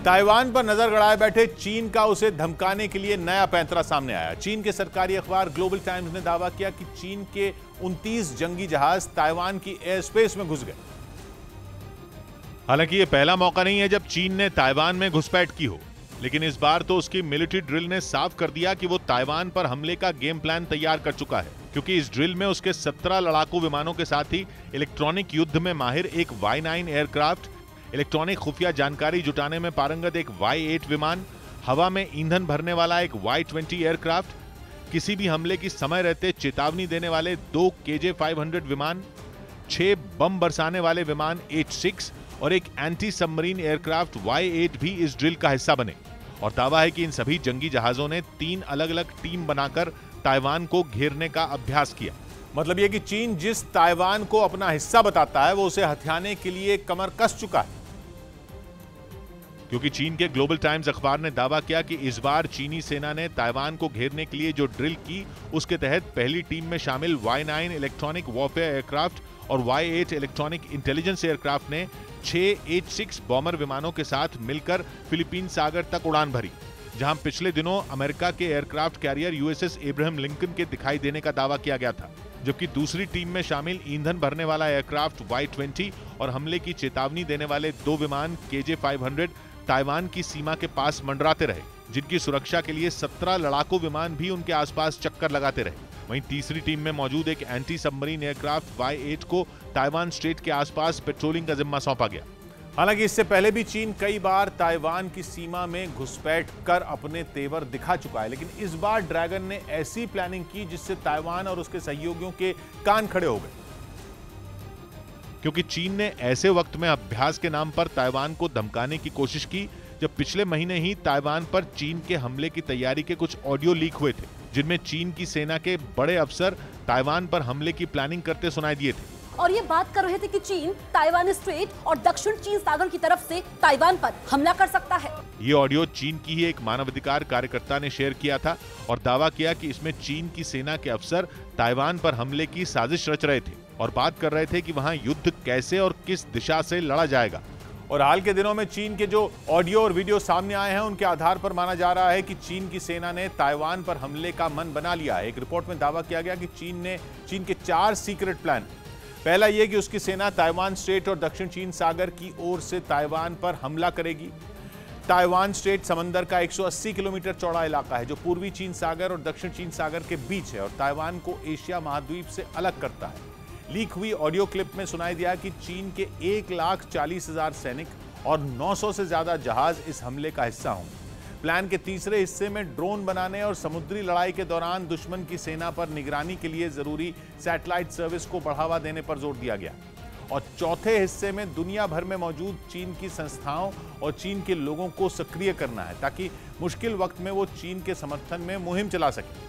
Taiwan पर नजर गड़ाए बैठे चीन का उसे धमकाने के लिए नया पैंतरा सामने आया। चीन के सरकारी अखबार ग्लोबल टाइम्स ने दावा किया कि चीन के 29 जंगी जहाज ताइवान की एयर स्पेस में घुस गए। हालांकि यह पहला मौका नहीं है जब चीन ने ताइवान में घुसपैठ की हो, लेकिन इस बार तो उसकी मिलिट्री ड्रिल ने साफ कर दिया कि वो ताइवान पर हमले का गेम प्लान तैयार कर चुका है, क्योंकि इस ड्रिल में उसके 17 लड़ाकू विमानों के साथ ही इलेक्ट्रॉनिक युद्ध में माहिर एक Y9 एयरक्राफ्ट, इलेक्ट्रॉनिक खुफिया जानकारी जुटाने में पारंगत एक Y8 विमान, हवा में ईंधन भरने वाला एक Y20 एयरक्राफ्ट, किसी भी हमले की समय रहते चेतावनी देने वाले 2 KJ-500 विमान, 6 बम बरसाने वाले विमान H-6 और एक एंटी सबमरीन एयरक्राफ्ट Y8 भी इस ड्रिल का हिस्सा बने। और दावा है कि इन सभी जंगी जहाजों ने 3 अलग अलग टीम बनाकर ताइवान को घेरने का अभ्यास किया। मतलब यह कि चीन जिस ताइवान को अपना हिस्सा बताता है वो उसे हथियाने के लिए कमर कस चुका है, क्योंकि चीन के ग्लोबल टाइम्स अखबार ने दावा किया कि इस बार चीनी सेना ने ताइवान को घेरने के लिए जो ड्रिल की उसके तहत पहली टीम में शामिल Y9 इलेक्ट्रॉनिक वॉरफेयर एयरक्राफ्ट और Y8 इलेक्ट्रॉनिक इंटेलिजेंस एयरक्राफ्ट ने 6 H-6 बॉमर विमानों के साथ मिलकर फिलीपीन सागर तक उड़ान भरी, जहां पिछले दिनों अमेरिका के aircraft carrier USS Abraham Lincoln के दिखाई देने का दावा किया गया था। जबकि दूसरी टीम में शामिल ईंधन भरने वाला एयरक्राफ्ट Y20 और हमले की चेतावनी देने वाले 2 विमान KJ-500 ताइवान की सीमा के पास मंडराते रहे, जिनकी सुरक्षा के लिए 17 लड़ाकू विमान भी उनके आसपास चक्कर लगाते रहे। वहीं तीसरी टीम में मौजूद एक एंटी सबमरीन एयरक्राफ्ट Y8 को ताइवान स्ट्रेट के आसपास पेट्रोलिंग का जिम्मा सौंपा गया। हालांकि इससे पहले भी चीन कई बार ताइवान की सीमा में घुसपैठ कर अपने तेवर दिखा चुका है, लेकिन इस बार ड्रैगन ने ऐसी प्लानिंग की जिससे ताइवान और उसके सहयोगियों के कान खड़े हो गए, क्योंकि चीन ने ऐसे वक्त में अभ्यास के नाम पर ताइवान को धमकाने की कोशिश की जब पिछले महीने ही ताइवान पर चीन के हमले की तैयारी के कुछ ऑडियो लीक हुए थे, जिनमें चीन की सेना के बड़े अफसर ताइवान पर हमले की प्लानिंग करते सुनाई दिए थे और ये बात कर रहे थे कि चीन ताइवान स्ट्रेट और दक्षिण चीन सागर की तरफ से ताइवान पर हमला कर सकता है। ये ऑडियो चीन की ही एक मानवाधिकार कार्यकर्ता ने शेयर किया था और दावा किया कि इसमें चीन की सेना के अफसर ताइवान पर हमले की साजिश रच रहे थे और बात कर रहे थे कि वहां युद्ध कैसे और किस दिशा से लड़ा जाएगा। और हाल के दिनों में चीन के जो ऑडियो और वीडियो सामने आए हैं उनके आधार पर माना जा रहा है कि चीन की सेना ने ताइवान पर हमले का मन बना लिया है। एक रिपोर्ट में दावा किया गया कि चीन के 4 सीक्रेट प्लान। पहला यह कि उसकी सेना ताइवान स्ट्रेट और दक्षिण चीन सागर की ओर से ताइवान पर हमला करेगी। ताइवान स्ट्रेट समंदर का 180 किलोमीटर चौड़ा इलाका है जो पूर्वी चीन सागर और दक्षिण चीन सागर के बीच है और ताइवान को एशिया महाद्वीप से अलग करता है। लीक हुई ऑडियो क्लिप में सुनाई दिया कि चीन के 1,40,000 सैनिक और 900 से ज्यादा जहाज इस हमले का हिस्सा होंगे। प्लान के तीसरे हिस्से में ड्रोन बनाने और समुद्री लड़ाई के दौरान दुश्मन की सेना पर निगरानी के लिए जरूरी सैटेलाइट सर्विस को बढ़ावा देने पर जोर दिया गया। और चौथे हिस्से में दुनिया भर में मौजूद चीन की संस्थाओं और चीन के लोगों को सक्रिय करना है ताकि मुश्किल वक्त में वो चीन के समर्थन में मुहिम चला सके।